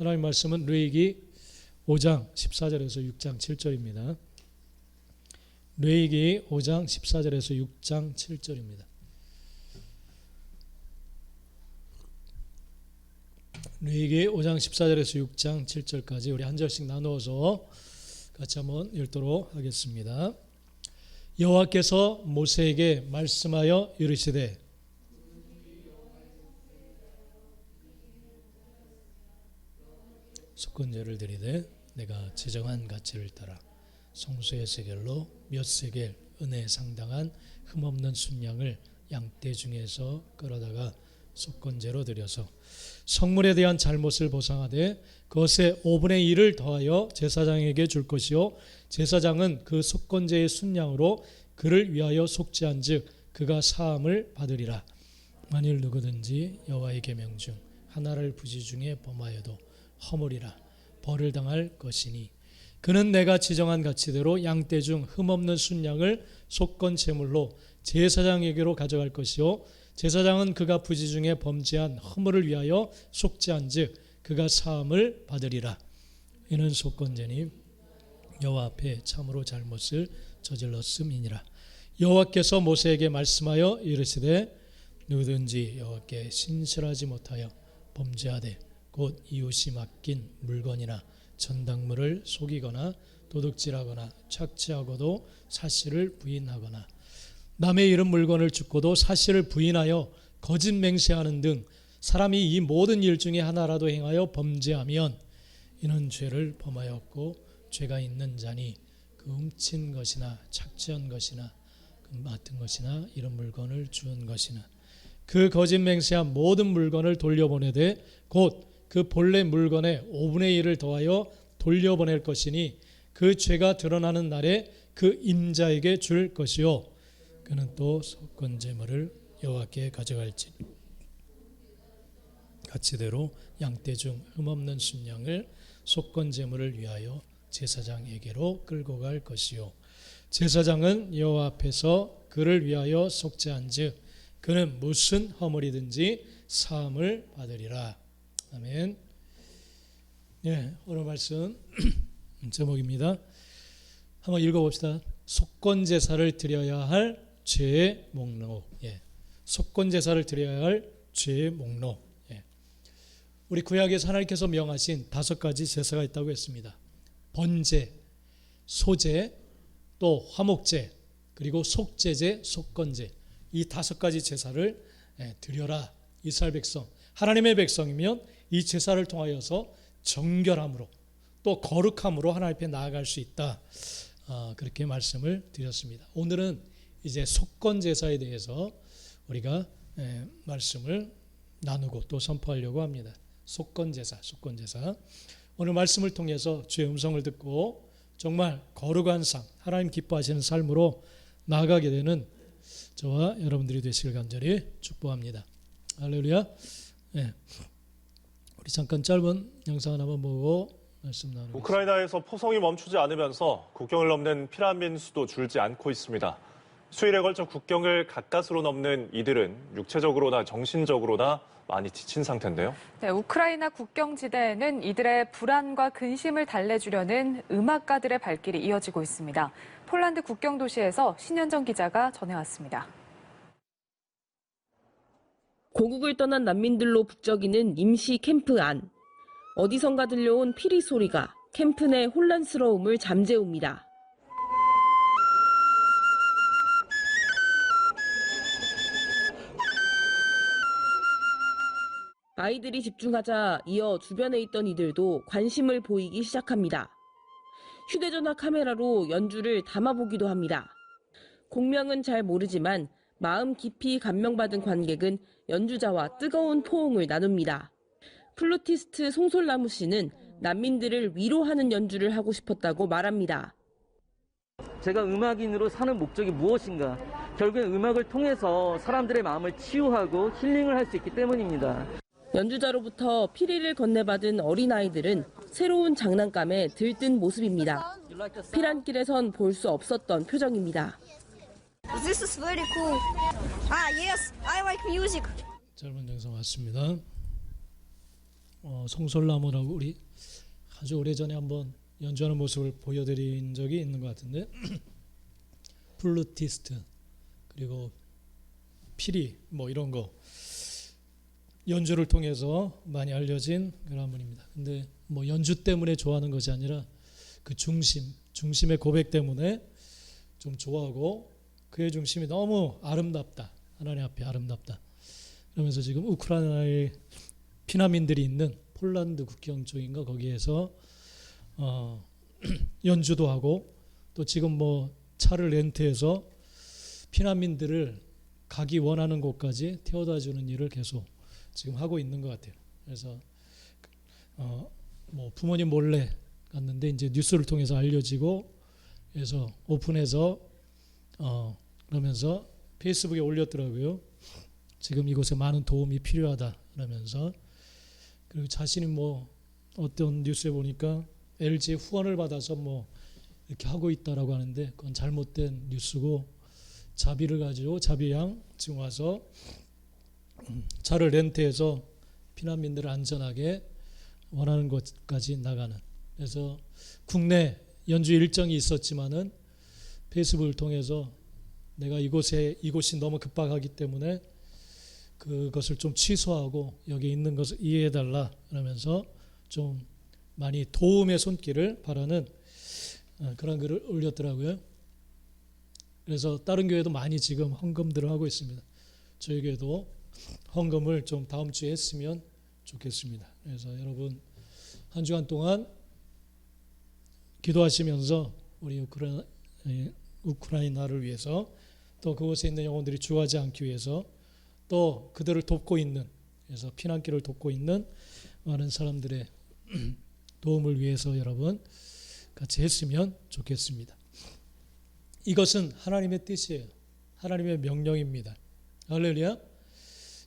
하나님 말씀은 레위기 5장 14절에서 6장 7절입니다. 레위기 5장 14절에서 6장 7절입니다. 레위기 5장 14절에서 6장 7절까지 우리 한 절씩 나누어서 같이 한번 읽도록 하겠습니다. 여호와께서 모세에게 말씀하여 이르시되 속건제를 드리되 내가 지정한 가치를 따라 성소의 세겔로 몇 세겔 은혜 상당한 흠없는 순양을 양떼 중에서 끌어다가 속건제로 드려서 성물에 대한 잘못을 보상하되 그것의 5분의 1을 더하여 제사장에게 줄 것이요 제사장은 그 속건제의 순양으로 그를 위하여 속죄한즉 그가 사함을 받으리라. 만일 누구든지 여호와의 계명 중 하나를 부지 중에 범하여도 허물이라 벌을 당할 것이니 그는 내가 지정한 가치대로 양떼 중 흠없는 순양을 속건 제물로 제사장에게로 가져갈 것이요 제사장은 그가 부지 중에 범죄한 허물을 위하여 속죄한즉 그가 사함을 받으리라. 이는 속건제니 여호와 앞에 참으로 잘못을 저질렀음이니라. 여호와께서 모세에게 말씀하여 이르시되 누구든지 여호와께 신실하지 못하여 범죄하되 곧 이웃이 맡긴 물건이나 전당물을 속이거나 도둑질하거나 착취하고도 사실을 부인하거나 남의 이름 물건을 줍고도 사실을 부인하여 거짓 맹세하는 등 사람이 이 모든 일 중에 하나라도 행하여 범죄하면 이는 죄를 범하였고 죄가 있는 자니 그 훔친 것이나 착취한 것이나 그 맡은 것이나 이런 물건을 주운 것이나 그 거짓 맹세한 모든 물건을 돌려보내되 곧 그 본래 물건의 5분의 1을 더하여 돌려보낼 것이니 그 죄가 드러나는 날에 그 임자에게 줄 것이요 그는 또 속건제물을 여호와께 가져갈지 가치대로 양떼 중 흠없는 순양을 속건제물을 위하여 제사장에게로 끌고 갈 것이요 제사장은 여호와 앞에서 그를 위하여 속죄한즉 그는 무슨 허물이든지 사함을 받으리라. 아멘. 네, 오늘 말씀 제목입니다. 한번 읽어봅시다. 속건제사를 드려야 할 죄의 목록. 속건제사를 드려야 할 죄의 목록. 우리 구약에서 하나님께서 명하신 5가지 제사가 있다고 했습니다. 번제, 소제, 또 화목제, 그리고 속제제, 속건제. 이 5가지 제사를 드려라. 이스라엘 백성, 하나님의 백성이면 이 제사를 통하여서 정결함으로 또 거룩함으로 하나님 앞에 나아갈 수 있다. 그렇게 말씀을 드렸습니다. 오늘은 이제 속건제사에 대해서 우리가 말씀을 나누고 또 선포하려고 합니다. 속건제사. 오늘 말씀을 통해서 주의 음성을 듣고 정말 거룩한 삶, 하나님 기뻐하시는 삶으로 나아가게 되는 저와 여러분들이 되시길 간절히 축복합니다. 할렐루야. 우리 잠깐 짧은 영상 한번 보고 말씀 나누겠습니다. 우크라이나에서 포성이 멈추지 않으면서 국경을 넘는 피난민 수도 줄지 않고 있습니다. 수일에 걸쳐 국경을 가까스로 넘는 이들은 육체적으로나 정신적으로나 많이 지친 상태인데요. 네, 우크라이나 국경지대에는 이들의 불안과 근심을 달래주려는 음악가들의 발길이 이어지고 있습니다. 폴란드 국경 도시에서 신현정 기자가 전해왔습니다. 고국을 떠난 난민들로 북적이는 임시 캠프 안. 어디선가 들려온 피리 소리가 캠프 내 혼란스러움을 잠재웁니다. 아이들이 집중하자 이어 주변에 있던 이들도 관심을 보이기 시작합니다. 휴대전화 카메라로 연주를 담아보기도 합니다. 공명은 잘 모르지만 마음 깊이 감명받은 관객은 연주자와 뜨거운 포옹을 나눕니다. 플루티스트 송솔나무 씨는 난민들을 위로하는 연주를 하고 싶었다고 말합니다. 제가 음악인으로 사는 목적이 무엇인가? 결국엔 음악을 통해서 사람들의 마음을 치유하고 힐링을 할 수 있기 때문입니다. 연주자로부터 피리를 건네받은 어린아이들은 새로운 장난감에 들뜬 모습입니다. 피란길에선 볼 수 없었던 표정입니다. This is very cool. Yes, I like music. 짧은 영상 왔습니다. 송솔나무라고 우리 아주 오래전에 한번 연주하는 모습을 보여드린 적이 있는 것 같은데 플루티스트 그리고 피리 뭐 이런 거 연주를 통해서 많이 알려진 그런 분입니다. 근데 뭐 연주 때문에 좋아하는 것이 아니라 그 중심의 고백 때문에 좀 좋아하고 그의 중심이 너무 아름답다. 하나님 앞에 아름답다. 그러면서 지금 우크라이나의 피난민들이 있는 폴란드 국경 쪽인가 거기에서 연주도 하고 또 지금 뭐 차를 렌트해서 피난민들을 가기 원하는 곳까지 태워다 주는 일을 계속 지금 하고 있는 것 같아요. 그래서 뭐 부모님 몰래 갔는데 이제 뉴스를 통해서 알려지고 그래서 오픈해서 그러면서 페이스북에 올렸더라고요. 지금 이곳에 많은 도움이 필요하다 그러면서 그리고 자신이 뭐 어떤 뉴스에 보니까 LG의 후원을 받아서 뭐 이렇게 하고 있다라고 하는데 그건 잘못된 뉴스고 자비를 가지고 자비양 지금 와서 차를 렌트해서 피난민들을 안전하게 원하는 곳까지 나가는 그래서 국내 연주 일정이 있었지만은 페이스북을 통해서 내가 이곳이 너무 급박하기 때문에 그것을 좀 취소하고 여기 있는 것을 이해해달라 그러면서 좀 많이 도움의 손길을 바라는 그런 글을 올렸더라고요. 그래서 다른 교회도 많이 지금 헌금들을 하고 있습니다. 저희 교회도 헌금을 좀 다음 주에 했으면 좋겠습니다. 그래서 여러분 한 주간 동안 기도하시면서 우리 우크라이나를 위해서 또 그곳에 있는 영혼들이 죽어가지 않기 위해서 또 그들을 돕고 있는 그래서 피난길을 돕고 있는 많은 사람들의 도움을 위해서 여러분 같이 했으면 좋겠습니다. 이것은 하나님의 뜻이에요. 하나님의 명령입니다. 할렐루야.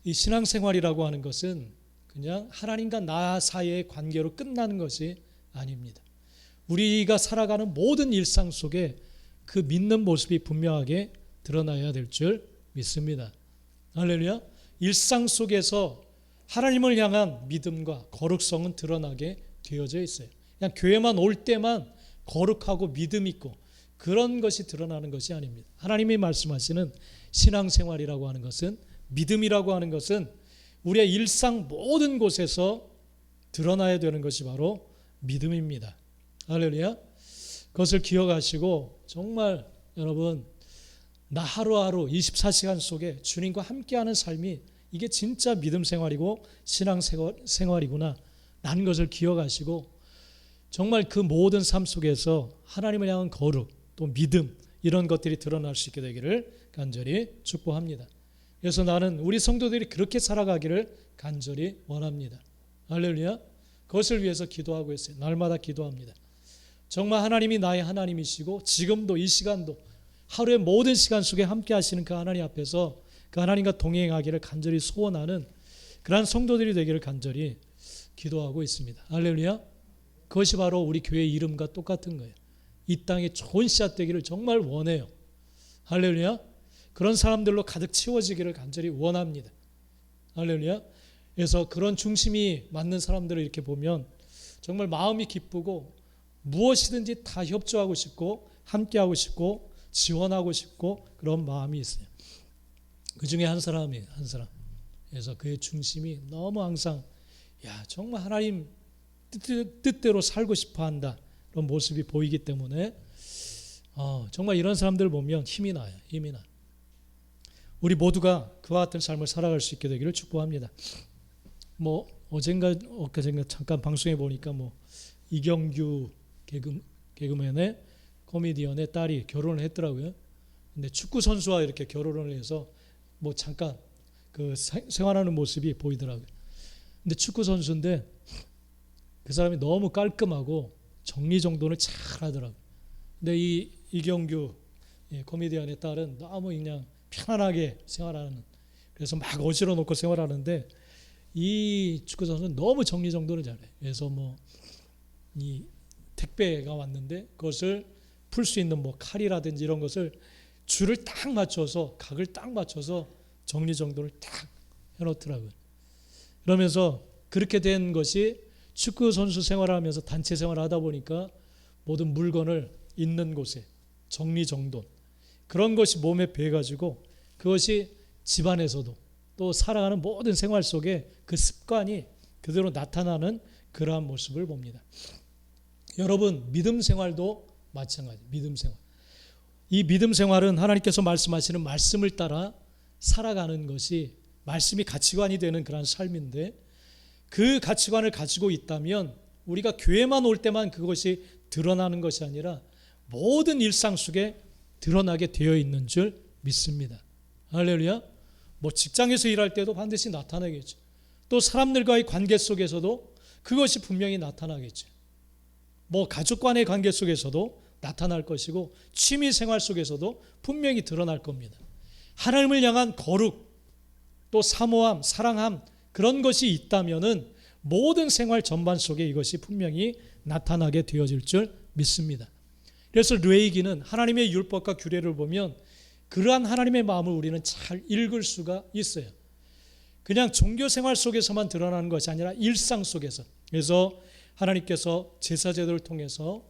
이 신앙생활이라고 하는 것은 그냥 하나님과 나 사이의 관계로 끝나는 것이 아닙니다. 우리가 살아가는 모든 일상 속에 그 믿는 모습이 분명하게 드러나야 될 줄 믿습니다. 할렐루야. 일상 속에서 하나님을 향한 믿음과 거룩성은 드러나게 되어져 있어요. 그냥 교회만 올 때만 거룩하고 믿음 있고 그런 것이 드러나는 것이 아닙니다. 하나님이 말씀하시는 신앙생활이라고 하는 것은 믿음이라고 하는 것은 우리의 일상 모든 곳에서 드러나야 되는 것이 바로 믿음입니다. 할렐루야. 그것을 기억하시고 정말 여러분 나 하루하루 24시간 속에 주님과 함께하는 삶이 이게 진짜 믿음 생활이고 신앙 생활이구나 라는 것을 기억하시고 정말 그 모든 삶 속에서 하나님을 향한 거룩 또 믿음 이런 것들이 드러날 수 있게 되기를 간절히 축복합니다. 그래서 나는 우리 성도들이 그렇게 살아가기를 간절히 원합니다. 할렐루야. 그것을 위해서 기도하고 있어요. 날마다 기도합니다. 정말 하나님이 나의 하나님이시고 지금도 이 시간도 하루의 모든 시간 속에 함께 하시는 그 하나님 앞에서 그 하나님과 동행하기를 간절히 소원하는 그러한 성도들이 되기를 간절히 기도하고 있습니다. 할렐루야. 그것이 바로 우리 교회의 이름과 똑같은 거예요. 이 땅에 좋은 씨앗 되기를 정말 원해요. 할렐루야. 그런 사람들로 가득 채워지기를 간절히 원합니다. 할렐루야. 그래서 그런 중심이 맞는 사람들을 이렇게 보면 정말 마음이 기쁘고 무엇이든지 다 협조하고 싶고 함께하고 싶고 지원하고 싶고 그런 마음이 있어요. 그 중에 한 사람이에요. 한 사람. 그래서 그의 중심이 너무 항상 정말 하나님 뜻대로 살고 싶어 한다. 그런 모습이 보이기 때문에 정말 이런 사람들 보면 힘이 나요. 힘이 나. 우리 모두가 그와 같은 삶을 살아갈 수 있게 되기를 축복합니다. 뭐 엊그젠가 잠깐 방송에 보니까 뭐 이경규 개그맨의 코미디언의 딸이 결혼을 했더라고요. 근데 축구 선수와 이렇게 결혼을 해서 뭐 잠깐 그 생활하는 모습이 보이더라고요. 근데 축구 선수인데 그 사람이 너무 깔끔하고 정리정돈을 잘 하더라고요. 근데 이 이경규 코미디언의 딸은 너무 그냥 편안하게 생활하는 그래서 막 어지러 놓고 생활하는데 이 축구 선수는 너무 정리정돈을 잘해. 그래서 뭐 이 택배가 왔는데 그것을 풀 수 있는 뭐 칼이라든지 이런 것을 줄을 딱 맞춰서 각을 딱 맞춰서 정리정돈을 딱 해놓더라고요. 그러면서 그렇게 된 것이 축구 선수 생활을 하면서 단체 생활을 하다 보니까 모든 물건을 있는 곳에 정리정돈 그런 것이 몸에 배가지고 그것이 집안에서도 또 살아가는 모든 생활 속에 그 습관이 그대로 나타나는 그러한 모습을 봅니다. 여러분, 믿음 생활도 마찬가지. 믿음 생활. 이 믿음 생활은 하나님께서 말씀하시는 말씀을 따라 살아가는 것이 말씀이 가치관이 되는 그런 삶인데 그 가치관을 가지고 있다면 우리가 교회만 올 때만 그것이 드러나는 것이 아니라 모든 일상 속에 드러나게 되어 있는 줄 믿습니다. 할렐루야. 뭐 직장에서 일할 때도 반드시 나타나겠죠. 또 사람들과의 관계 속에서도 그것이 분명히 나타나겠죠. 뭐 가족 간의 관계 속에서도 나타날 것이고 취미 생활 속에서도 분명히 드러날 겁니다. 하나님을 향한 거룩, 또 사모함, 사랑함 그런 것이 있다면은 모든 생활 전반 속에 이것이 분명히 나타나게 되어질 줄 믿습니다. 그래서 레위기는 하나님의 율법과 규례를 보면 그러한 하나님의 마음을 우리는 잘 읽을 수가 있어요. 그냥 종교 생활 속에서만 드러나는 것이 아니라 일상 속에서. 그래서 하나님께서 제사제도를 통해서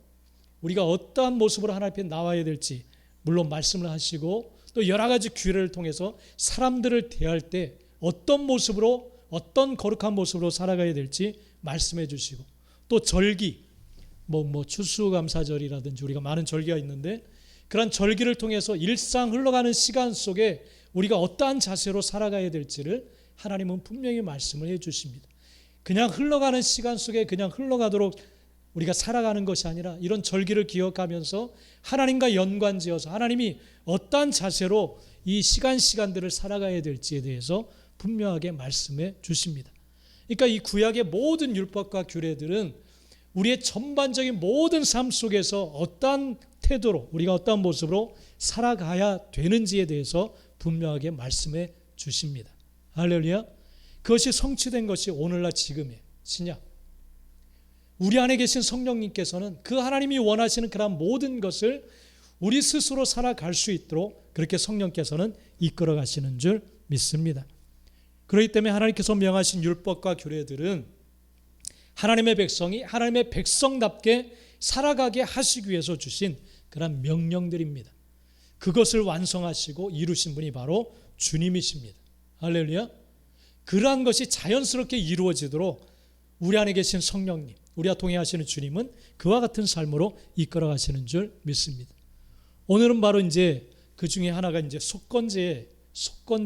우리가 어떠한 모습으로 하나님 앞에 나와야 될지 물론 말씀을 하시고 또 여러 가지 규례를 통해서 사람들을 대할 때 어떤 모습으로 어떤 거룩한 모습으로 살아가야 될지 말씀해 주시고 또 절기 뭐 추수감사절이라든지 우리가 많은 절기가 있는데 그런 절기를 통해서 일상 흘러가는 시간 속에 우리가 어떠한 자세로 살아가야 될지를 하나님은 분명히 말씀을 해 주십니다. 그냥 흘러가는 시간 속에 그냥 흘러가도록 우리가 살아가는 것이 아니라 이런 절기를 기억하면서 하나님과 연관지어서 하나님이 어떠한 자세로 이 시간들을 살아가야 될지에 대해서 분명하게 말씀해 주십니다. 그러니까 이 구약의 모든 율법과 규례들은 우리의 전반적인 모든 삶 속에서 어떠한 태도로 우리가 어떠한 모습으로 살아가야 되는지에 대해서 분명하게 말씀해 주십니다. 할렐루야. 그것이 성취된 것이 오늘날 지금의 신약. 우리 안에 계신 성령님께서는 그 하나님이 원하시는 그런 모든 것을 우리 스스로 살아갈 수 있도록 그렇게 성령께서는 이끌어 가시는 줄 믿습니다. 그렇기 때문에 하나님께서 명하신 율법과 규례들은 하나님의 백성이 하나님의 백성답게 살아가게 하시기 위해서 주신 그런 명령들입니다. 그것을 완성하시고 이루신 분이 바로 주님이십니다. 할렐루야. 그러한 것이 자연스럽게 이루어지도록 우리 안에 계신 성령님, 우리와 동행하시는 주님은 그와 같은 삶으로 이끌어 가시는 줄 믿습니다. 오늘은 바로 이제 그 중에 하나가 이제 속건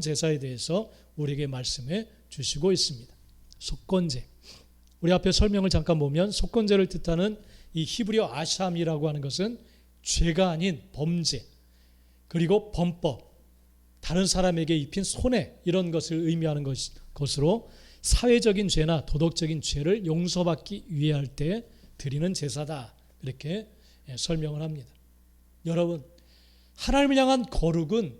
제사에 대해서 우리에게 말씀해 주시고 있습니다. 속건제. 우리 앞에 설명을 잠깐 보면 속건제를 뜻하는 이 히브리어 아샴이라고 하는 것은 죄가 아닌 범죄, 그리고 범법, 다른 사람에게 입힌 손해 이런 것을 의미하는 것으로 사회적인 죄나 도덕적인 죄를 용서받기 위해 할 때 드리는 제사다. 이렇게 설명을 합니다. 여러분, 하나님을 향한 거룩은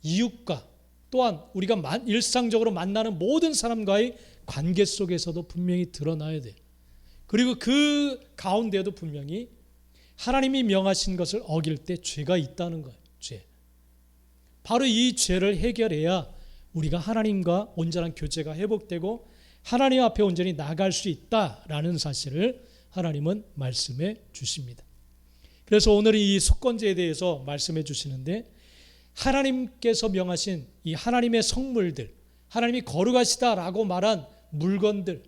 이웃과 또한 우리가 일상적으로 만나는 모든 사람과의 관계 속에서도 분명히 드러나야 돼요. 그리고 그 가운데도 분명히 하나님이 명하신 것을 어길 때 죄가 있다는 거예요. 죄. 바로 이 죄를 해결해야 우리가 하나님과 온전한 교제가 회복되고 하나님 앞에 온전히 나갈 수 있다라는 사실을 하나님은 말씀해 주십니다. 그래서 오늘 이 속건제에 대해서 말씀해 주시는데 하나님께서 명하신 이 하나님의 성물들, 하나님이 거룩하시다라고 말한 물건들,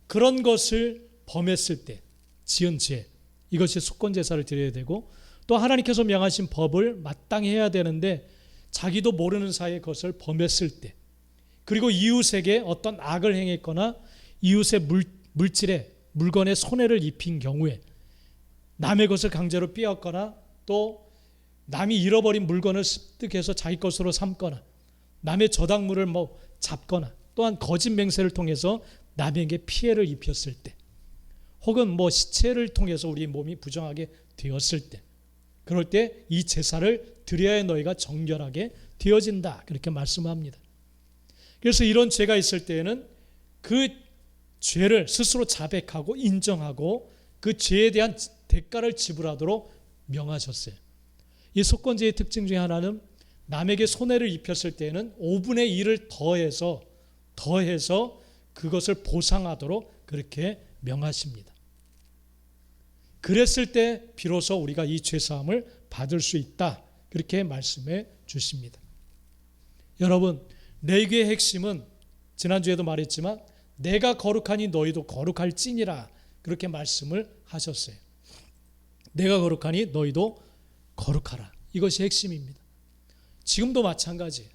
그런 것을 범했을 때 지은 죄, 이것이 속건제사를 드려야 되고 또 하나님께서 명하신 법을 마땅히 해야 되는데 자기도 모르는 사이에 그것을 범했을 때, 그리고 이웃에게 어떤 악을 행했거나 이웃의 물질에 물건에 손해를 입힌 경우에 남의 것을 강제로 빼앗거나 또 남이 잃어버린 물건을 습득해서 자기 것으로 삼거나 남의 저당물을 잡거나 또한 거짓 맹세를 통해서 남에게 피해를 입혔을 때 혹은 시체를 통해서 우리 몸이 부정하게 되었을 때 그럴 때 이 제사를 드려야 너희가 정결하게 되어진다. 그렇게 말씀합니다. 그래서 이런 죄가 있을 때에는 그 죄를 스스로 자백하고 인정하고 그 죄에 대한 대가를 지불하도록 명하셨어요. 이 속건제의 특징 중에 하나는 남에게 손해를 입혔을 때에는 5분의 1을 더해서 그것을 보상하도록 그렇게 명하십니다. 그랬을 때 비로소 우리가 이 죄사함을 받을 수 있다. 그렇게 말씀해 주십니다. 여러분, 레위기의 핵심은 지난주에도 말했지만 내가 거룩하니 너희도 거룩할지니라 그렇게 말씀을 하셨어요. 내가 거룩하니 너희도 거룩하라. 이것이 핵심입니다. 지금도 마찬가지예요.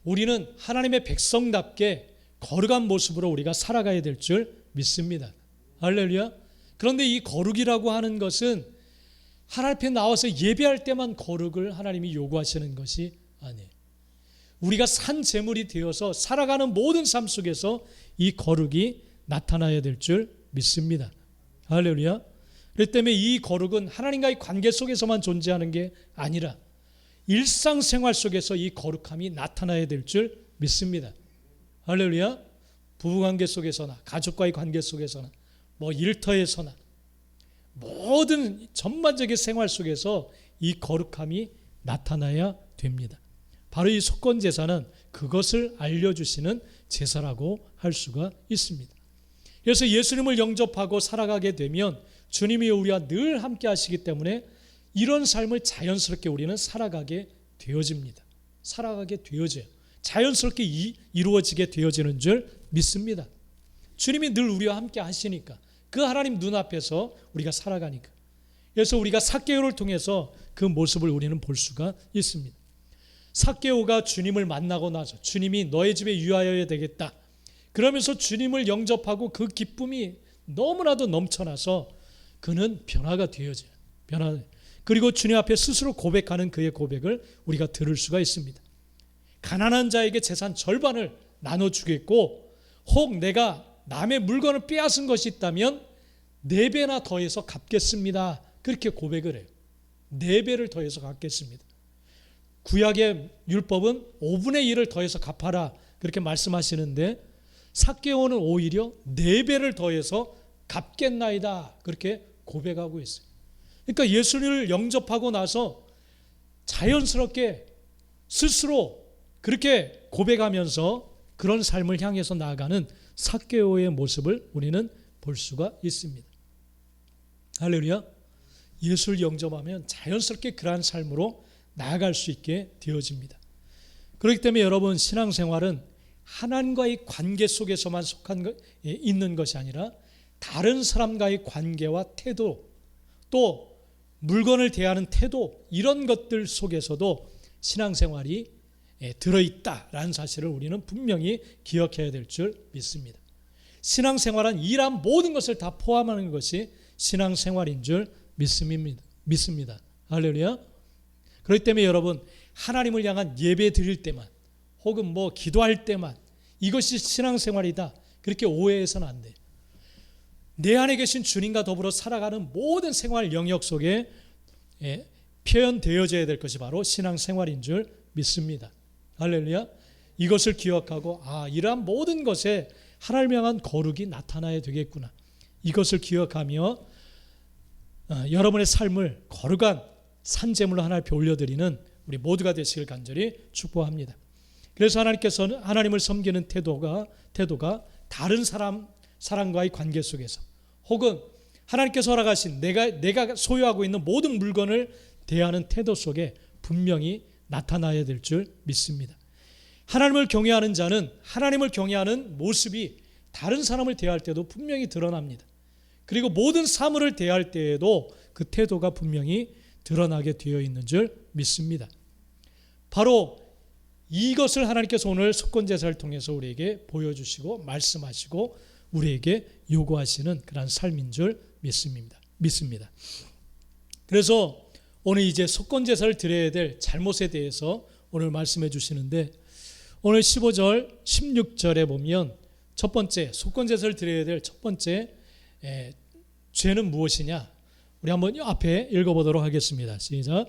우리는 하나님의 백성답게 거룩한 모습으로 우리가 살아가야 될 줄 믿습니다. 할렐루야. 그런데 이 거룩이라고 하는 것은 하나님 앞에 나와서 예배할 때만 거룩을 하나님이 요구하시는 것이 아니에요. 우리가 산 제물이 되어서 살아가는 모든 삶 속에서 이 거룩이 나타나야 될 줄 믿습니다. 할렐루야. 그렇기 때문에 이 거룩은 하나님과의 관계 속에서만 존재하는 게 아니라 일상생활 속에서 이 거룩함이 나타나야 될 줄 믿습니다. 할렐루야. 부부관계 속에서나 가족과의 관계 속에서나 일터에서나 모든 전반적인 생활 속에서 이 거룩함이 나타나야 됩니다. 바로 이 속건제사는 그것을 알려주시는 제사라고 할 수가 있습니다. 그래서 예수님을 영접하고 살아가게 되면 주님이 우리와 늘 함께 하시기 때문에 이런 삶을 자연스럽게 우리는 살아가게 되어집니다. 살아가게 되어져요. 자연스럽게 이루어지게 되어지는 줄 믿습니다. 주님이 늘 우리와 함께 하시니까, 그 하나님 눈앞에서 우리가 살아가니까. 그래서 우리가 삭개오를 통해서 그 모습을 우리는 볼 수가 있습니다. 삭개오가 주님을 만나고 나서 주님이 너의 집에 유하여야 되겠다, 그러면서 주님을 영접하고 그 기쁨이 너무나도 넘쳐나서 그는 변화가 되어져요. 그리고 주님 앞에 스스로 고백하는 그의 고백을 우리가 들을 수가 있습니다. 가난한 자에게 재산 절반을 나눠주겠고, 혹 내가 남의 물건을 빼앗은 것이 있다면 4배나 더해서 갚겠습니다. 그렇게 고백을 해요. 4배를 더해서 갚겠습니다. 구약의 율법은 5분의 1을 더해서 갚아라 그렇게 말씀하시는데, 삭개오는 오히려 4배를 더해서 갚겠나이다 그렇게 고백하고 있어요. 그러니까 예수를 영접하고 나서 자연스럽게 스스로 그렇게 고백하면서 그런 삶을 향해서 나아가는 삭개오의 모습을 우리는 볼 수가 있습니다. 할렐루야. 예수를 영접하면 자연스럽게 그러한 삶으로 나아갈 수 있게 되어집니다. 그렇기 때문에 여러분, 신앙생활은 하나님과의 관계 속에서만 있는 것이 아니라 다른 사람과의 관계와 태도, 또 물건을 대하는 태도, 이런 것들 속에서도 신앙생활이 들어있다라는 사실을 우리는 분명히 기억해야 될 줄 믿습니다. 신앙생활은 이러한 모든 것을 다 포함하는 것이 신앙생활인 줄 믿습니다. 할렐루야. 그렇기 때문에 여러분, 하나님을 향한 예배 드릴 때만, 혹은 기도할 때만 이것이 신앙생활이다 그렇게 오해해서는 안 돼요. 내 안에 계신 주님과 더불어 살아가는 모든 생활 영역 속에 표현되어져야 될 것이 바로 신앙생활인 줄 믿습니다. 할렐루야. 이것을 기억하고, 이러한 모든 것에 하나님을 향한 거룩이 나타나야 되겠구나, 이것을 기억하며 여러분의 삶을 거룩한 산제물로 하나님 앞에 올려드리는 우리 모두가 되시길 간절히 축복합니다. 그래서 하나님께서는 하나님을 섬기는 태도가 다른 사람과의 관계 속에서, 혹은 하나님께서 허락하신 내가 소유하고 있는 모든 물건을 대하는 태도 속에 분명히 나타나야 될 줄 믿습니다. 하나님을 경외하는 자는 하나님을 경외하는 모습이 다른 사람을 대할 때도 분명히 드러납니다. 그리고 모든 사물을 대할 때에도 그 태도가 분명히 드러나게 되어 있는 줄 믿습니다. 바로 이것을 하나님께서 오늘 속건제사를 통해서 우리에게 보여주시고 말씀하시고 우리에게 요구하시는 그런 삶인 줄 믿습니다. 그래서 오늘 이제 속건제사를 드려야 될 잘못에 대해서 오늘 말씀해 주시는데, 오늘 15절, 16절에 보면 첫 번째, 속건제사를 드려야 될 첫 번째 죄는 무엇이냐? 우리 한번 앞에 읽어보도록 하겠습니다. 시작.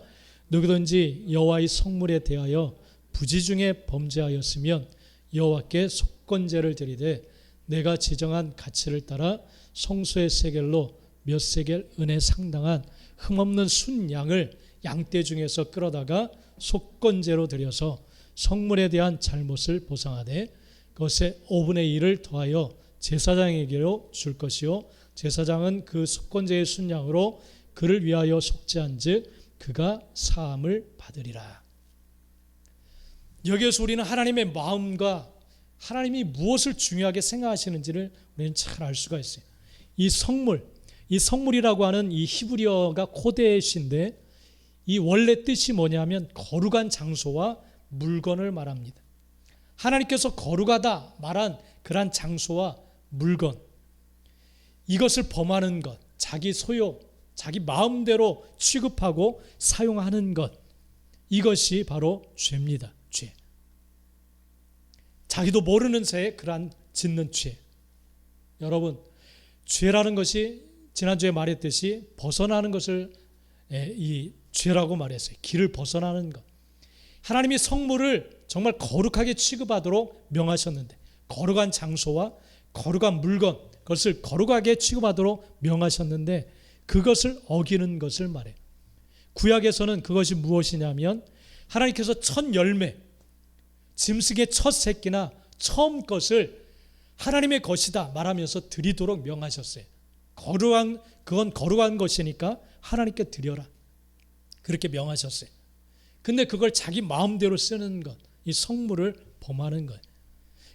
누구든지 여호와의 성물에 대하여 부지 중에 범죄하였으면 여호와께 속건제를 드리되 내가 지정한 가치를 따라 성소의 세겔로 몇 세겔 은에 상당한 흠없는 순양을 양떼 중에서 끌어다가 속건제로 드려서 성물에 대한 잘못을 보상하되 그것의 5분의 1을 더하여 제사장에게로 줄 것이요 제사장은 그 속건제의 순양으로 그를 위하여 속죄한즉 그가 사함을 받으리라. 여기에서 우리는 하나님의 마음과 하나님이 무엇을 중요하게 생각하시는지를 우리는 잘 알 수가 있어요. 이 성물이라고 하는 이 히브리어가 코데시인데 이 원래 뜻이 뭐냐면 거룩한 장소와 물건을 말합니다. 하나님께서 거룩하다 말한 그러한 장소와 물건, 이것을 범하는 것, 자기 소유, 자기 마음대로 취급하고 사용하는 것, 이것이 바로 죄입니다. 죄. 자기도 모르는 새에 그러한 짓는 죄. 여러분, 죄라는 것이 지난주에 말했듯이 벗어나는 것을 이 죄라고 말했어요. 길을 벗어나는 것. 하나님이 성물을 정말 거룩하게 취급하도록 명하셨는데 거룩한 장소와 거룩한 물건, 그것을 거룩하게 취급하도록 명하셨는데 그것을 어기는 것을 말해요. 구약에서는 그것이 무엇이냐면 하나님께서 첫 열매, 짐승의 첫 새끼나 처음 것을 하나님의 것이다 말하면서 드리도록 명하셨어요. 그건 거룩한 것이니까 하나님께 드려라. 그렇게 명하셨어요. 근데 그걸 자기 마음대로 쓰는 것, 이 성물을 범하는 거예요.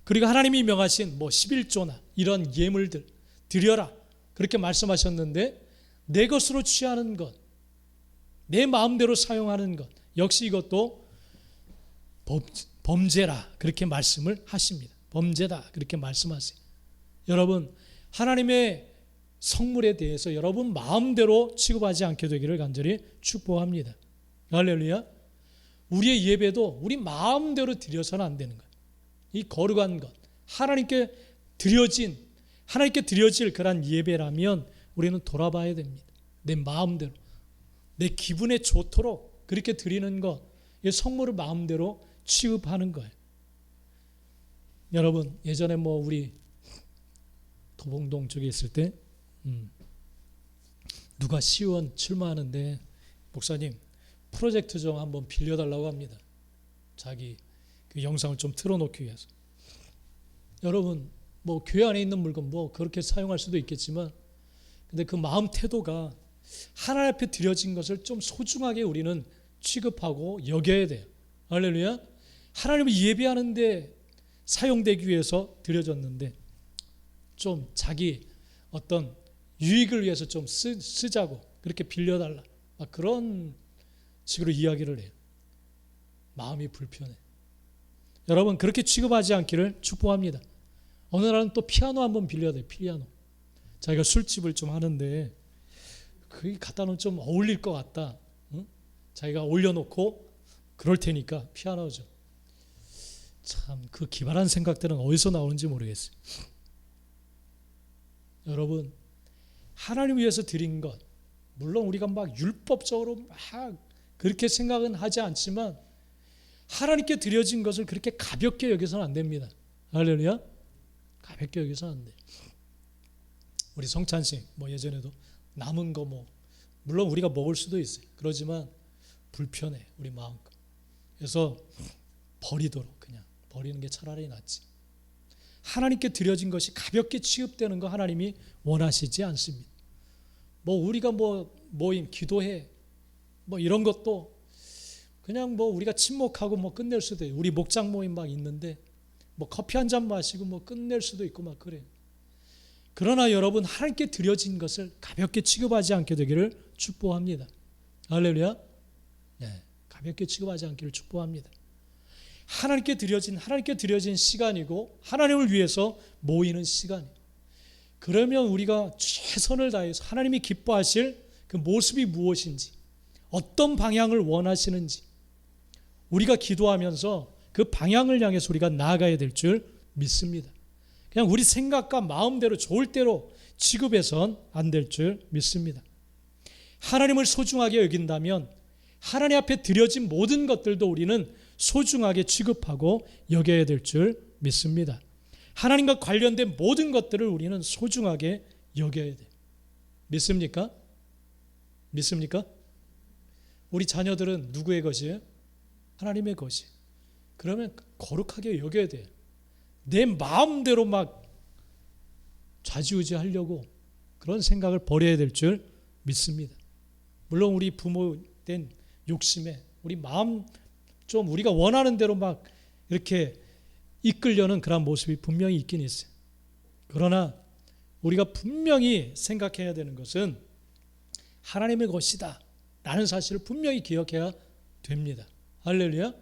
그리고 하나님이 명하신 11조나 이런 예물들 드려라. 그렇게 말씀하셨는데 내 것으로 취하는 것, 내 마음대로 사용하는 것, 역시 이것도 범죄라. 그렇게 말씀을 하십니다. 범죄다. 그렇게 말씀하세요. 여러분, 하나님의 성물에 대해서 여러분 마음대로 취급하지 않게 되기를 간절히 축복합니다. 할렐루야. 우리의 예배도 우리 마음대로 드려서는 안 되는 거예요. 이 거룩한 것, 하나님께 드려질 그런 예배라면 우리는 돌아봐야 됩니다. 내 마음대로, 내 기분에 좋도록 그렇게 드리는 것, 이 성물을 마음대로 취급하는 거예요. 여러분, 예전에 우리 도봉동 쪽에 있을 때 누가 시의원 출마하는데 목사님 프로젝트 좀 한번 빌려달라고 합니다. 자기 그 영상을 좀 틀어놓기 위해서. 여러분, 교회 안에 있는 물건 그렇게 사용할 수도 있겠지만 근데 그 마음 태도가 하나님 앞에 드려진 것을 좀 소중하게 우리는 취급하고 여겨야 돼요. 할렐루야. 하나님을 예배하는데 사용되기 위해서 드려졌는데 좀 자기 어떤 유익을 위해서 좀 쓰자고 그렇게 빌려달라. 그런 식으로 이야기를 해요. 마음이 불편해. 여러분, 그렇게 취급하지 않기를 축복합니다. 어느 날은 또 피아노 한번 빌려야 돼요. 피아노. 자기가 술집을 좀 하는데 그게 갖다 놓으면 좀 어울릴 것 같다. 응? 자기가 올려놓고 그럴 테니까 피아노죠. 참 그 기발한 생각들은 어디서 나오는지 모르겠어요. 여러분, 하나님 위해서 드린 것, 물론 우리가 율법적으로 그렇게 생각은 하지 않지만 하나님께 드려진 것을 그렇게 가볍게 여겨서는 안 됩니다. 할렐루야. 가볍게 여겨서는 안 돼. 우리 성찬식 예전에도 남은 거 물론 우리가 먹을 수도 있어요. 그러지만 불편해, 우리 마음껏. 그래서 버리도록 그냥 버리는 게 차라리 낫지. 하나님께 드려진 것이 가볍게 취급되는 거 하나님이 원하시지 않습니다. 우리가 모임 기도해 이런 것도 그냥 우리가 침묵하고 끝낼 수도 있어요. 우리 목장 모임 있는데 커피 한 잔 마시고 끝낼 수도 있고 그래요. 그러나 여러분, 하나님께 드려진 것을 가볍게 취급하지 않게 되기를 축복합니다. 할렐루야. 네, 가볍게 취급하지 않기를 축복합니다. 하나님께 드려진 시간이고 하나님을 위해서 모이는 시간이에요. 그러면 우리가 최선을 다해서 하나님이 기뻐하실 그 모습이 무엇인지, 어떤 방향을 원하시는지 우리가 기도하면서 그 방향을 향해서 우리가 나아가야 될 줄 믿습니다. 그냥 우리 생각과 마음대로 좋을 대로 취급해선 안 될 줄 믿습니다. 하나님을 소중하게 여긴다면 하나님 앞에 드려진 모든 것들도 우리는 소중하게 취급하고 여겨야 될 줄 믿습니다. 하나님과 관련된 모든 것들을 우리는 소중하게 여겨야 돼요. 믿습니까? 믿습니까? 우리 자녀들은 누구의 것이에요? 하나님의 것이. 그러면 거룩하게 여겨야 돼요. 내 마음대로 막 좌지우지 하려고 그런 생각을 버려야 될 줄 믿습니다. 물론 우리 부모된 욕심에 우리 마음 좀 우리가 원하는 대로 막 이렇게 이끌려는 그런 모습이 분명히 있긴 있어요. 그러나 우리가 분명히 생각해야 되는 것은 하나님의 것이다 라는 사실을 분명히 기억해야 됩니다. 할렐루야.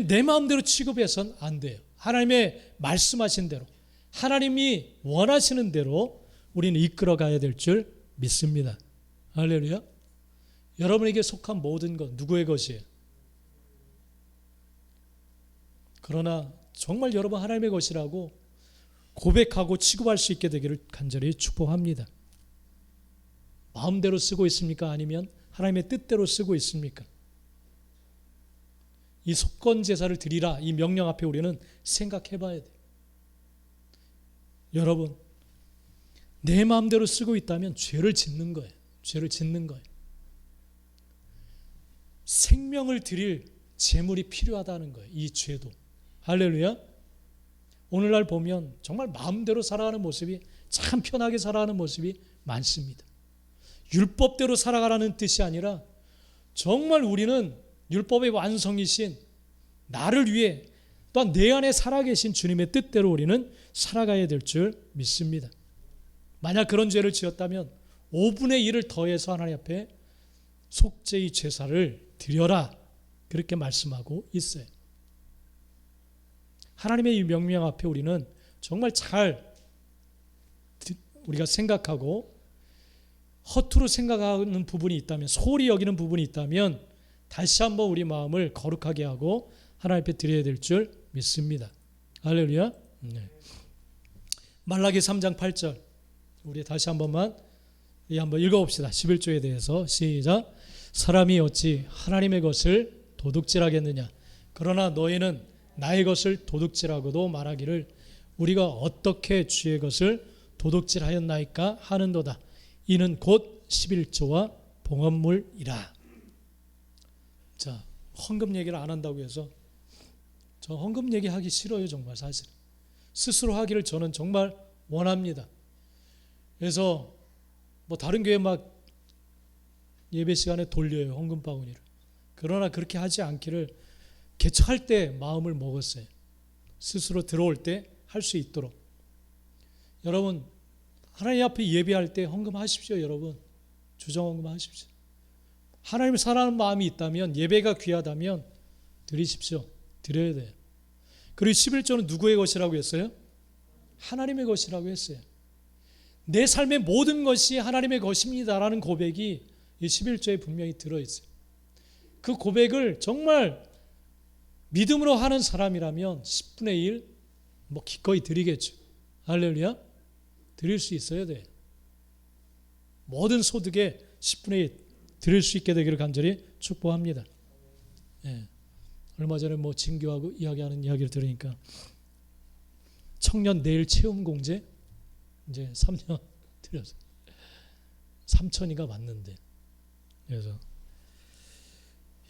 내 마음대로 취급해서는 안 돼요. 하나님의 말씀하신 대로 하나님이 원하시는 대로 우리는 이끌어가야 될 줄 믿습니다. 할렐루야. 여러분에게 속한 모든 것 누구의 것이에요? 그러나 정말 여러분 하나님의 것이라고 고백하고 취급할 수 있게 되기를 간절히 축복합니다. 마음대로 쓰고 있습니까? 아니면 하나님의 뜻대로 쓰고 있습니까? 이 속건 제사를 드리라 이 명령 앞에 우리는 생각해 봐야 돼요. 여러분 내 마음대로 쓰고 있다면 죄를 짓는 거예요. 죄를 짓는 거예요. 생명을 드릴 제물이 필요하다는 거예요. 이 죄도. 할렐루야. 오늘날 보면 정말 마음대로 살아가는 모습이 참 편하게 살아가는 모습이 많습니다. 율법대로 살아가라는 뜻이 아니라 정말 우리는 율법의 완성이신 나를 위해 또한 내 안에 살아계신 주님의 뜻대로 우리는 살아가야 될 줄 믿습니다. 만약 그런 죄를 지었다면 5분의 1을 더해서 하나님 앞에 속죄의 제사를 드려라 그렇게 말씀하고 있어요. 하나님의 이 명령 앞에 우리는 정말 잘 우리가 생각하고 허투루 생각하는 부분이 있다면 소홀히 여기는 부분이 있다면 다시 한번 우리 마음을 거룩하게 하고 하나님 앞에 드려야 될 줄 믿습니다. 할렐루야. 네. 말라기 3장 8절 우리 다시 한 번만 한번 읽어봅시다. 11조에 대해서 시작. 사람이 어찌 하나님의 것을 도둑질하겠느냐. 그러나 너희는 나의 것을 도둑질하고도 말하기를 우리가 어떻게 주의 것을 도둑질하였나이까 하는도다. 이는 곧 11조와 봉헌물이라. 자, 헌금 얘기를 안 한다고 해서 저 헌금 얘기하기 싫어요. 정말 사실 스스로 하기를 저는 정말 원합니다. 그래서 뭐 다른 교회 막 예배 시간에 돌려요. 헌금 바구니를. 그러나 그렇게 하지 않기를 개척할 때 마음을 먹었어요. 스스로 들어올 때 할 수 있도록. 여러분 하나님 앞에 예배할 때 헌금하십시오. 여러분 주정 헌금하십시오. 하나님을 사랑하는 마음이 있다면 예배가 귀하다면 드리십시오. 드려야 돼요. 그리고 11조는 누구의 것이라고 했어요? 하나님의 것이라고 했어요. 내 삶의 모든 것이 하나님의 것입니다라는 고백이 이 11조에 분명히 들어있어요. 그 고백을 정말 믿음으로 하는 사람이라면 10분의 1 뭐 기꺼이 드리겠죠. 할렐루야. 드릴 수 있어야 돼요. 모든 소득의 10분의 1 드릴 수 있게 되기를 간절히 축복합니다. 예. 얼마 전에 뭐 진교하고 이야기하는 이야기를 들으니까 청년 내일 체험 공제 이제 3년 드려서 3천이가 맞는데 그래서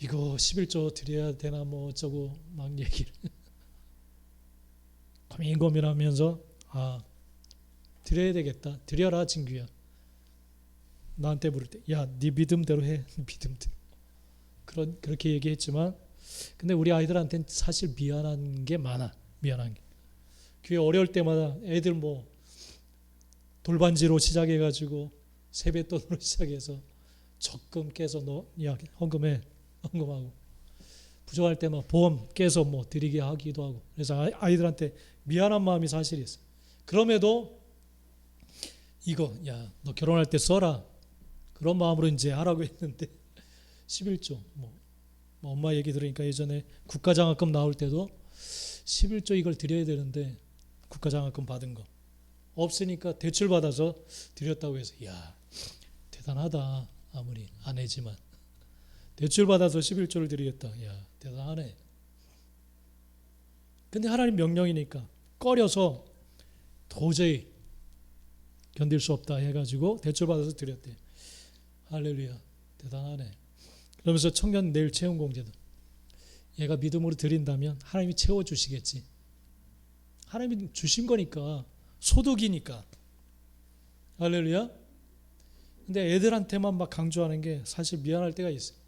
이거 11조 드려야 되나 뭐 어쩌고 막 얘기를 고민하면서 드려야 되겠다. 드려라 진규야. 나한테 부를 때 야 네 믿음대로 해. 믿음대로. 그렇게 얘기했지만 근데 우리 아이들한테는 사실 미안한 게 많아. 미안한 게. 교회 어려울 때마다 애들 뭐 돌반지로 시작해가지고 세뱃돈으로 시작해서 적금 깨서 야 헌금해. 헌금하고 부족할 때만 보험 깨서 뭐 드리게 하기도 하고 그래서 아이들한테 미안한 마음이 사실 있어요. 그럼에도 이거 야 너 결혼할 때 써라 그런 마음으로 이제 하라고 했는데 11조 뭐 엄마 얘기 들으니까 예전에 국가장학금 나올 때도 11조 이걸 드려야 되는데 국가장학금 받은 거 없으니까 대출 받아서 드렸다고 해서 야 대단하다. 아무리 아내지만 대출 받아서 11조를 드리겠다. 야 대단하네. 근데 하나님 명령이니까 꺼려서 도저히 견딜 수 없다 해가지고 대출 받아서 드렸대. 할렐루야. 대단하네. 그러면서 청년 내일 채운 공제도 얘가 믿음으로 드린다면 하나님이 채워주시겠지. 하나님이 주신 거니까, 소득이니까. 할렐루야. 근데 애들한테만 막 강조하는 게 사실 미안할 때가 있어요.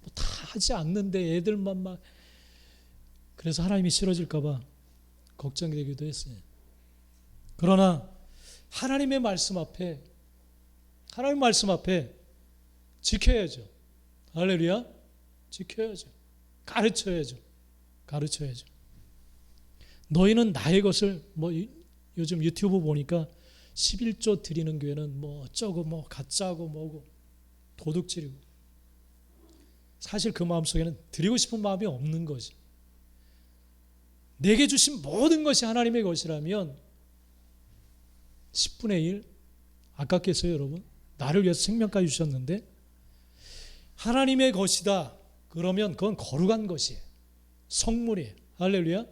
뭐 다 하지 않는데 애들만 막. 그래서 하나님이 싫어질까 봐 걱정되기도 했어요. 그러나 하나님의 말씀 앞에 지켜야죠. 할렐루야. 지켜야죠. 가르쳐야죠. 너희는 나의 것을, 뭐 요즘 유튜브 보니까 11조 드리는 교회는 뭐 어쩌고 뭐 가짜고 뭐고 도둑질이고, 사실 그 마음속에는 드리고 싶은 마음이 없는 거지. 내게 주신 모든 것이 하나님의 것이라면 10분의 1 아깝겠어요, 여러분? 나를 위해서 생명까지 주셨는데 하나님의 것이다. 그러면 그건 거룩한 것이에요. 성물이에요. 할렐루야.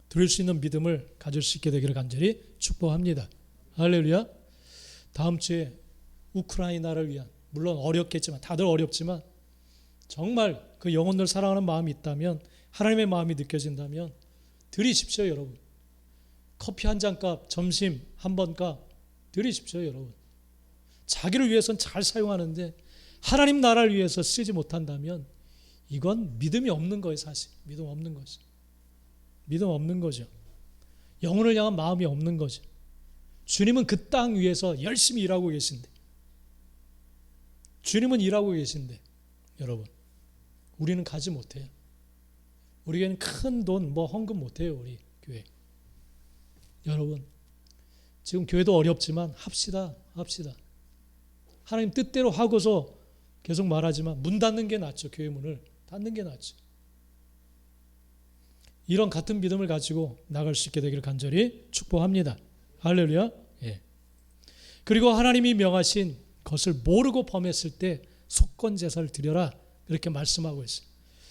드릴 수 있는 믿음을 가질 수 있게 되기를 간절히 축복합니다. 할렐루야. 다음 주에 우크라이나를 위한, 물론 어렵겠지만, 다들 어렵지만 정말 그 영혼들 사랑하는 마음이 있다면, 하나님의 마음이 느껴진다면 드리십시오, 여러분. 커피 한 잔 값, 점심 한 번 값 드리십시오, 여러분. 자기를 위해서는 잘 사용하는데 하나님 나라를 위해서 쓰지 못한다면 이건 믿음이 없는 거예요, 사실. 믿음 없는 거죠. 믿음 없는 거죠. 영혼을 향한 마음이 없는 거죠. 주님은 그 땅 위에서 열심히 일하고 계신데, 주님은 일하고 계신데, 여러분, 우리는 가지 못해요. 우리에게는 큰 돈, 뭐 헌금 못해요, 우리 교회. 여러분, 지금 교회도 어렵지만 합시다. 하나님 뜻대로 하고서 계속 말하지만 문 닫는 게 낫죠. 교회 문을 닫는 게 낫죠. 이런 같은 믿음을 가지고 나갈 수 있게 되기를 간절히 축복합니다. 할렐루야. 예. 그리고 하나님이 명하신 것을 모르고 범했을 때 속건 제사를 드려라, 이렇게 말씀하고 있어요.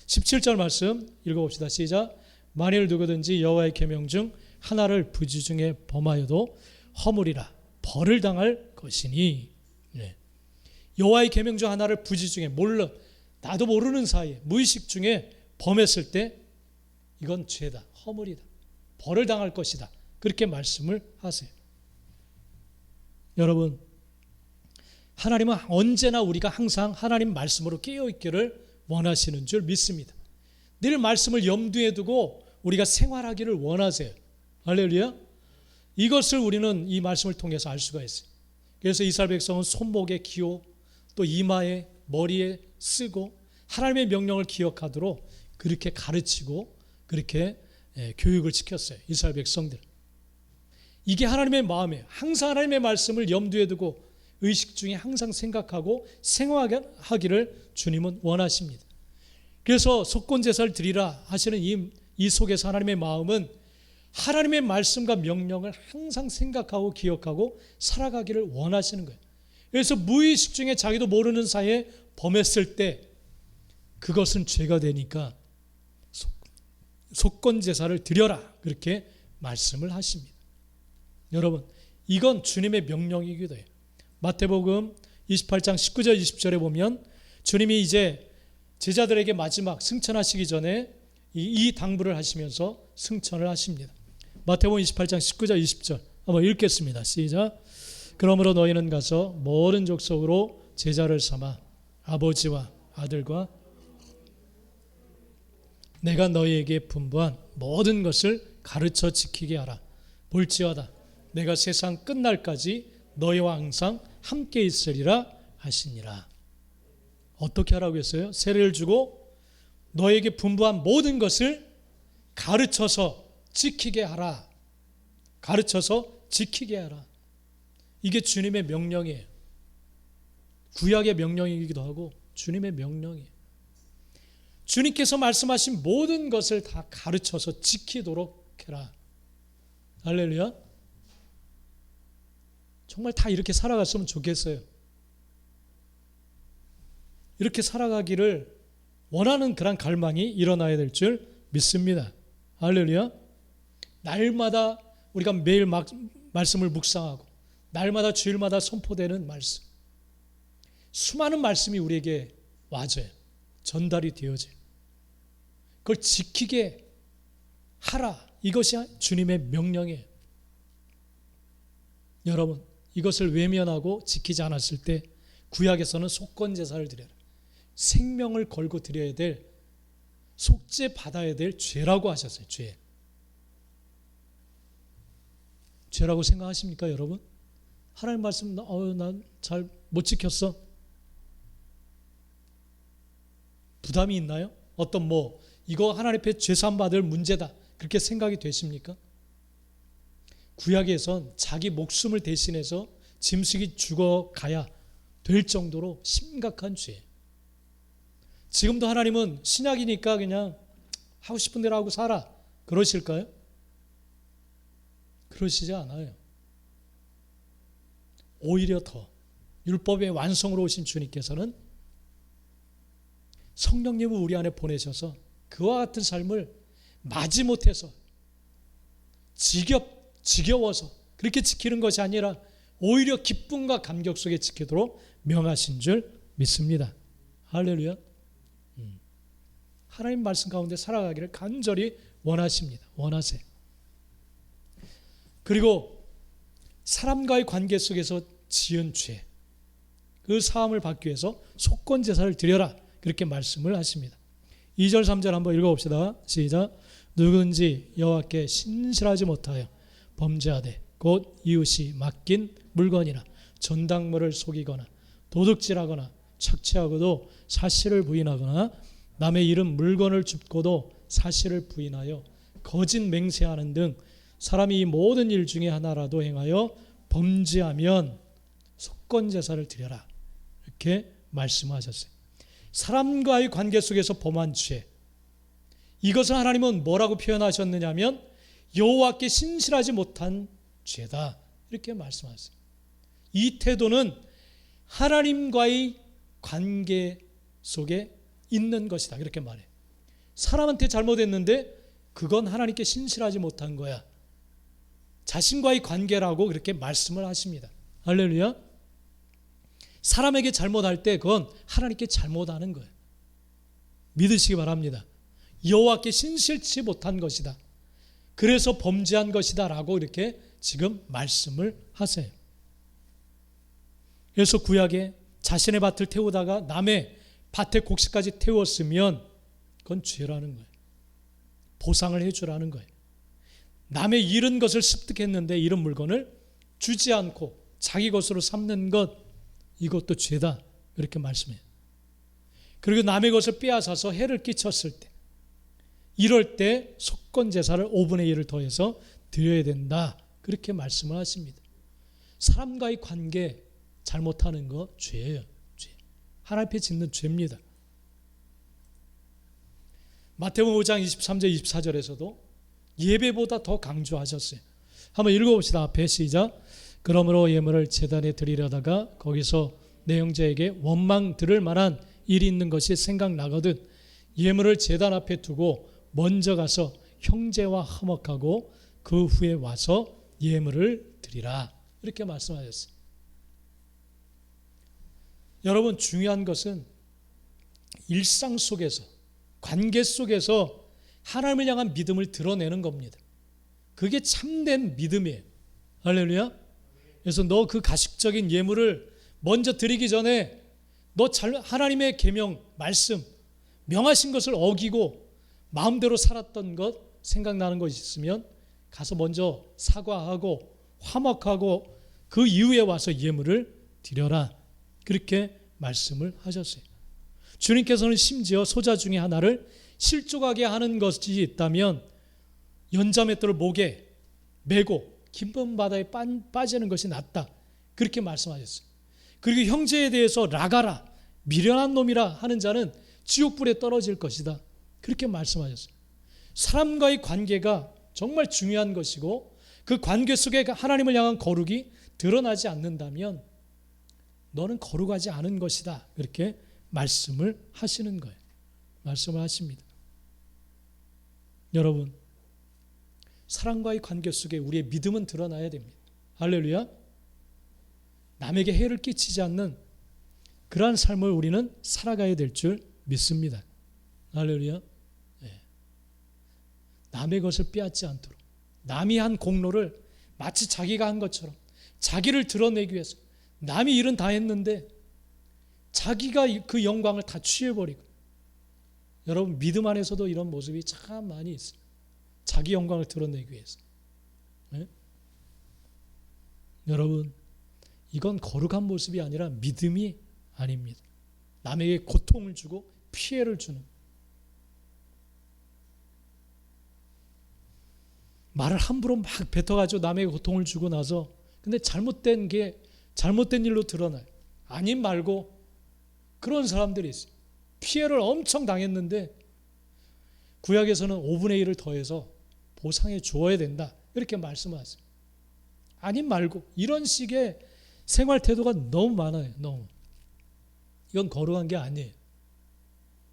17절 말씀 읽어봅시다. 시작. 만일 누구든지 여호와의 계명 중 하나를 부지중에 범하여도 허물이라 벌을 당할 것이니. 네. 여호와의 계명 중 하나를 부지중에 나도 모르는 사이에 무의식 중에 범했을 때 이건 죄다, 허물이다, 벌을 당할 것이다, 그렇게 말씀을 하세요. 여러분, 하나님은 언제나 우리가 항상 하나님 말씀으로 깨어있기를 원하시는 줄 믿습니다. 늘 말씀을 염두에 두고 우리가 생활하기를 원하세요. 할렐루야. 이것을 우리는 이 말씀을 통해서 알 수가 있어요. 그래서 이스라엘 백성은 손목에 기호, 또 이마에, 머리에 쓰고 하나님의 명령을 기억하도록 그렇게 가르치고 그렇게 교육을 시켰어요. 이스라엘 백성들. 이게 하나님의 마음이에요. 항상 하나님의 말씀을 염두에 두고 의식 중에 항상 생각하고 생활하기를 주님은 원하십니다. 그래서 속건제사를 드리라 하시는 이 속에서 하나님의 마음은 하나님의 말씀과 명령을 항상 생각하고 기억하고 살아가기를 원하시는 거예요. 그래서 무의식 중에 자기도 모르는 사이에 범했을 때 그것은 죄가 되니까 속건제사를 드려라, 그렇게 말씀을 하십니다. 여러분, 이건 주님의 명령이기도 해요. 마태복음 28장 19절 20절에 보면 주님이 이제 제자들에게 마지막 승천하시기 전에 이 당부를 하시면서 승천을 하십니다. 마태복음 28장 19절 20절 한번 읽겠습니다. 시작. 그러므로 너희는 가서 모든 족속으로 제자를 삼아 아버지와 아들과 내가 너희에게 분부한 모든 것을 가르쳐 지키게 하라. 볼지어다 내가 세상 끝날까지 너희와 항상 함께 있으리라 하시니라. 어떻게 하라고 했어요? 세례를 주고 너에게 분부한 모든 것을 가르쳐서 지키게 하라. 가르쳐서 지키게 하라. 이게 주님의 명령이에요. 구약의 명령이기도 하고 주님의 명령이에요. 주님께서 말씀하신 모든 것을 다 가르쳐서 지키도록 해라. 할렐루야. 정말 다 이렇게 살아갔으면 좋겠어요. 이렇게 살아가기를 원하는 그런 갈망이 일어나야 될 줄 믿습니다. 할렐루야. 날마다 우리가 매일 말씀을 묵상하고 날마다 주일마다 선포되는 말씀, 수많은 말씀이 우리에게 와져요. 전달이 되어져요. 그걸 지키게 하라. 이것이 주님의 명령이에요. 여러분, 이것을 외면하고 지키지 않았을 때 구약에서는 속건제사를 드려라. 생명을 걸고 드려야 될, 속죄 받아야 될 죄라고 하셨어요. 죄. 죄라고 생각하십니까, 여러분? 하나님 말씀, 난 잘 못 지켰어. 부담이 있나요? 어떤 이거 하나님 앞에 죄사함 받을 문제다, 그렇게 생각이 되십니까? 구약에선 자기 목숨을 대신해서 짐승이 죽어가야 될 정도로 심각한 죄. 지금도 하나님은 신약이니까 그냥 하고 싶은 대로 하고 살아, 그러실까요? 그러시지 않아요. 오히려 더 율법의 완성으로 오신 주님께서는 성령님을 우리 안에 보내셔서 그와 같은 삶을 마지못해서 지겨워서 그렇게 지키는 것이 아니라 오히려 기쁨과 감격 속에 지키도록 명하신 줄 믿습니다. 할렐루야. 하나님 말씀 가운데 살아가기를 간절히 원하십니다. 원하세요. 그리고 사람과의 관계 속에서 지은 죄, 그 사함을 받기 위해서 속건제사를 드려라, 그렇게 말씀을 하십니다. 2절 3절 한번 읽어봅시다. 시작. 누구든지 여호와께 신실하지 못하여 범죄하되 곧 이웃이 맡긴 물건이나 전당물을 속이거나 도둑질하거나 착취하고도 사실을 부인하거나 남의 잃은 물건을 줍고도 사실을 부인하여 거짓 맹세하는 등 사람이 이 모든 일 중에 하나라도 행하여 범죄하면 속건제사를 드려라, 이렇게 말씀하셨어요. 사람과의 관계 속에서 범한 죄, 이것을 하나님은 뭐라고 표현하셨느냐면 여호와께 신실하지 못한 죄다, 이렇게 말씀하셨어요. 이 태도는 하나님과의 관계 속에 있는 것이다, 그렇게 말해요. 사람한테 잘못했는데 그건 하나님께 신실하지 못한 거야, 자신과의 관계라고 그렇게 말씀을 하십니다. 할렐루야. 사람에게 잘못할 때 그건 하나님께 잘못하는 거예요. 믿으시기 바랍니다. 여호와께 신실치 못한 것이다, 그래서 범죄한 것이다 라고 이렇게 지금 말씀을 하세요. 그래서 구약에 자신의 밭을 태우다가 남의 밭의 곡식까지 태웠으면 그건 죄라는 거예요. 보상을 해주라는 거예요. 남의 잃은 것을 습득했는데 잃은 물건을 주지 않고 자기 것으로 삼는 것, 이것도 죄다, 그렇게 말씀해요. 그리고 남의 것을 빼앗아서 해를 끼쳤을 때, 이럴 때 속건제사를 5분의 1을 더해서 드려야 된다, 그렇게 말씀을 하십니다. 사람과의 관계 잘못하는 거 죄예요. 죄. 하나님 앞에 짓는 죄입니다. 마태복음 5장 23절 24절에서도 예배보다 더 강조하셨어요. 한번 읽어봅시다. 앞에 시작. 그러므로 예물을 제단에 드리려다가 거기서 내 형제에게 원망 들을 만한 일이 있는 것이 생각나거든 예물을 제단 앞에 두고 먼저 가서 형제와 화목하고 그 후에 와서 예물을 드리라, 이렇게 말씀하셨어요. 여러분, 중요한 것은 일상 속에서, 관계 속에서 하나님을 향한 믿음을 드러내는 겁니다. 그게 참된 믿음이에요. 할렐루야. 그래서 너 그 가식적인 예물을 먼저 드리기 전에 너 하나님의 계명, 말씀, 명하신 것을 어기고 마음대로 살았던 것 생각나는 것이 있으면 가서 먼저 사과하고 화목하고 그 이후에 와서 예물을 드려라, 그렇게 말씀을 하셨어요. 주님께서는 심지어 소자 중에 하나를 실족하게 하는 것이 있다면 연자맷돌을 목에 메고 깊은 바다에 빠지는 것이 낫다, 그렇게 말씀하셨어요. 그리고 형제에 대해서 라가라, 미련한 놈이라 하는 자는 지옥불에 떨어질 것이다, 그렇게 말씀하셨어요. 사람과의 관계가 정말 중요한 것이고 그 관계 속에 하나님을 향한 거룩이 드러나지 않는다면 너는 거룩하지 않은 것이다, 그렇게 말씀을 하시는 거예요. 말씀을 하십니다. 여러분, 사랑과의 관계 속에 우리의 믿음은 드러나야 됩니다. 할렐루야. 남에게 해를 끼치지 않는 그러한 삶을 우리는 살아가야 될 줄 믿습니다. 할렐루야. 네. 남의 것을 빼앗지 않도록, 남이 한 공로를 마치 자기가 한 것처럼 자기를 드러내기 위해서 남이 일은 다 했는데 자기가 그 영광을 다 취해버리고, 여러분 믿음 안에서도 이런 모습이 참 많이 있어요. 자기 영광을 드러내기 위해서. 네? 여러분 이건 거룩한 모습이 아니라 믿음이 아닙니다. 남에게 고통을 주고 피해를 주는, 말을 함부로 막 뱉어가지고 남에게 고통을 주고 나서 근데 잘못된 일로 드러나요. 아님 말고 그런 사람들이 있어요. 피해를 엄청 당했는데 구약에서는 5분의 1을 더해서 보상해 주어야 된다 이렇게 말씀하세요. 아님 말고 이런 식의 생활 태도가 너무 많아요. 너무. 이건 거룩한 게 아니에요.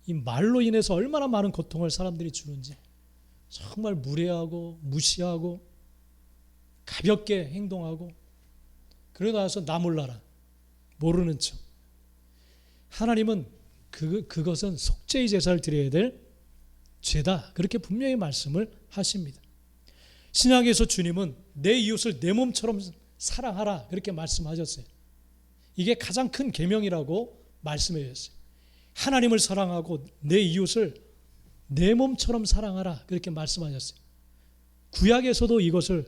이 말로 인해서 얼마나 많은 고통을 사람들이 주는지 정말 무례하고 무시하고 가볍게 행동하고, 그러고 나서 나 몰라라 모르는 척. 하나님은 그것은 속죄의 제사를 드려야 될 죄다 그렇게 분명히 말씀을 하십니다. 신약에서 주님은 내 이웃을 내 몸처럼 사랑하라 그렇게 말씀하셨어요. 이게 가장 큰 계명이라고 말씀해 주셨어요. 하나님을 사랑하고 내 이웃을 내 몸처럼 사랑하라 그렇게 말씀하셨어요. 구약에서도 이것을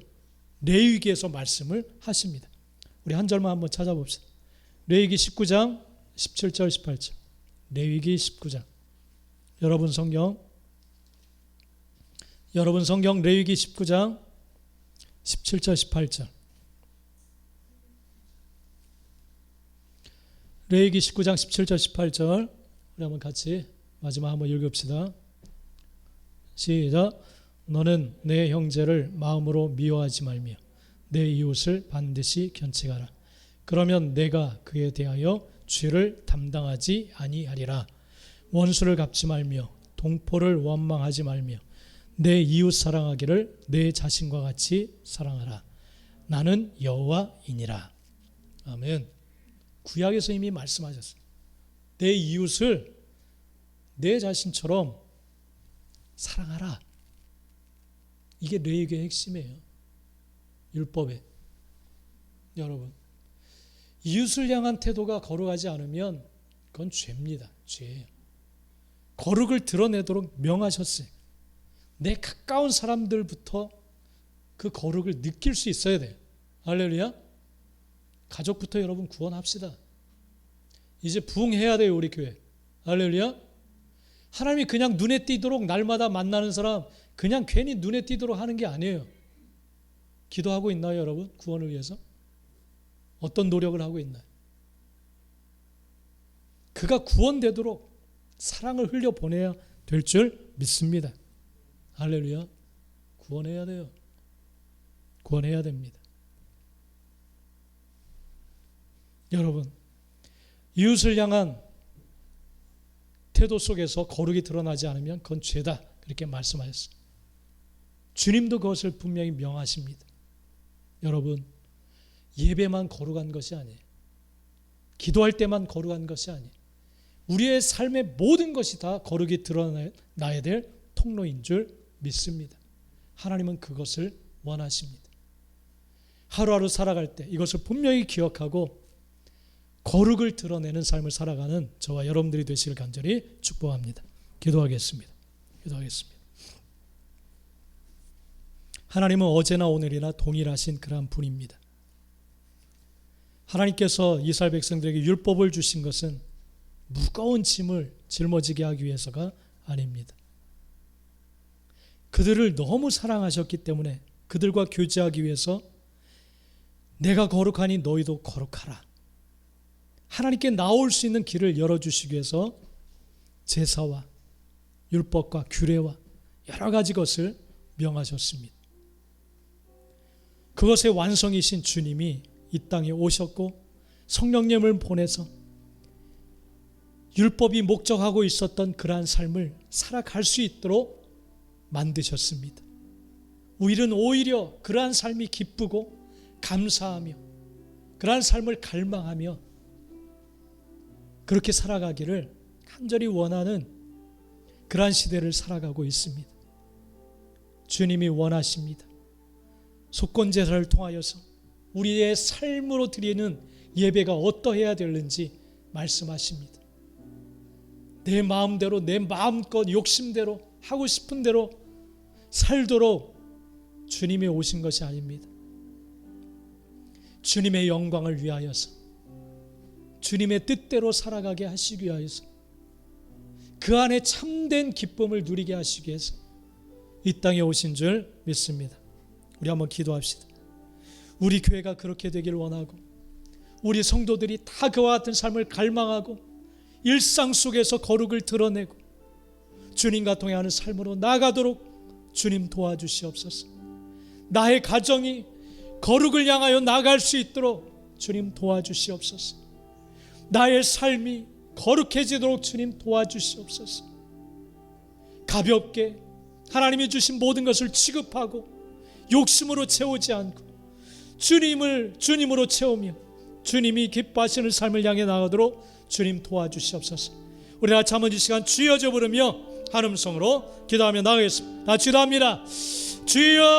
레위기에서 말씀을 하십니다. 우리 한 절만 한번 찾아봅시다. 레위기 19장 17절 18절. 레위기 19장. 여러분 성경 레위기 19장 17절 18절. 레위기 19장 17절 18절. 우리 한번 같이 마지막 한번 읽읍시다. 시작. 너는 내 형제를 마음으로 미워하지 말며 내 이웃을 반드시 견책하라. 그러면 내가 그에 대하여 죄를 담당하지 아니하리라. 원수를 갚지 말며 동포를 원망하지 말며 내 이웃 사랑하기를 내 자신과 같이 사랑하라. 나는 여호와이니라. 아멘. 구약에서 이미 말씀하셨어요. 내 이웃을 내 자신처럼 사랑하라. 이게 레위기의 핵심이에요. 율법에. 여러분, 이웃을 향한 태도가 거룩하지 않으면 그건 죄입니다. 죄예요. 거룩을 드러내도록 명하셨어요. 내 가까운 사람들부터 그 거룩을 느낄 수 있어야 돼요. 할렐루야. 가족부터 여러분 구원합시다. 이제 부흥해야 돼요, 우리 교회. 할렐루야. 하나님이 그냥 눈에 띄도록 날마다 만나는 사람 그냥 괜히 눈에 띄도록 하는 게 아니에요. 기도하고 있나요, 여러분? 구원을 위해서? 어떤 노력을 하고 있나요? 그가 구원되도록 사랑을 흘려보내야 될 줄 믿습니다. 할렐루야. 구원해야 돼요. 구원해야 됩니다. 여러분, 이웃을 향한 태도 속에서 거룩이 드러나지 않으면 그건 죄다 그렇게 말씀하셨어요. 주님도 그것을 분명히 명하십니다. 여러분, 예배만 거룩한 것이 아니에요. 기도할 때만 거룩한 것이 아니에요. 우리의 삶의 모든 것이 다 거룩이 드러나야 될 통로인 줄 믿습니다. 하나님은 그것을 원하십니다. 하루하루 살아갈 때 이것을 분명히 기억하고 거룩을 드러내는 삶을 살아가는 저와 여러분들이 되시길 간절히 축복합니다. 기도하겠습니다. 하나님은 어제나 오늘이나 동일하신 그러한 분입니다. 하나님께서 이스라엘 백성들에게 율법을 주신 것은 무거운 짐을 짊어지게 하기 위해서가 아닙니다. 그들을 너무 사랑하셨기 때문에 그들과 교제하기 위해서 내가 거룩하니 너희도 거룩하라. 하나님께 나올 수 있는 길을 열어주시기 위해서 제사와 율법과 규례와 여러 가지 것을 명하셨습니다. 그것의 완성이신 주님이 이 땅에 오셨고 성령님을 보내서 율법이 목적하고 있었던 그러한 삶을 살아갈 수 있도록 만드셨습니다. 우리는 오히려 그러한 삶이 기쁘고 감사하며 그러한 삶을 갈망하며 그렇게 살아가기를 간절히 원하는 그러한 시대를 살아가고 있습니다. 주님이 원하십니다. 속건제사를 통하여서 우리의 삶으로 드리는 예배가 어떠해야 되는지 말씀하십니다. 내 마음대로 내 마음껏 욕심대로 하고 싶은 대로 살도록 주님이 오신 것이 아닙니다. 주님의 영광을 위하여서, 주님의 뜻대로 살아가게 하시기 위하여서, 그 안에 참된 기쁨을 누리게 하시기 위해서 이 땅에 오신 줄 믿습니다. 우리 한번 기도합시다. 우리 교회가 그렇게 되길 원하고, 우리 성도들이 다 그와 같은 삶을 갈망하고 일상 속에서 거룩을 드러내고 주님과 동행하는 삶으로 나아가도록 주님 도와주시옵소서. 나의 가정이 거룩을 향하여 나아갈 수 있도록 주님 도와주시옵소서. 나의 삶이 거룩해지도록 주님 도와주시옵소서. 가볍게 하나님이 주신 모든 것을 취급하고 욕심으로 채우지 않고 주님을 주님으로 채우며 주님이 기뻐하시는 삶을 향해 나가도록 주님 도와주시옵소서. 우리 다 잠언 이 시간 주여져 부르며 한 음성으로 기도하며 나가겠습니다. 다 기도합니다. 주여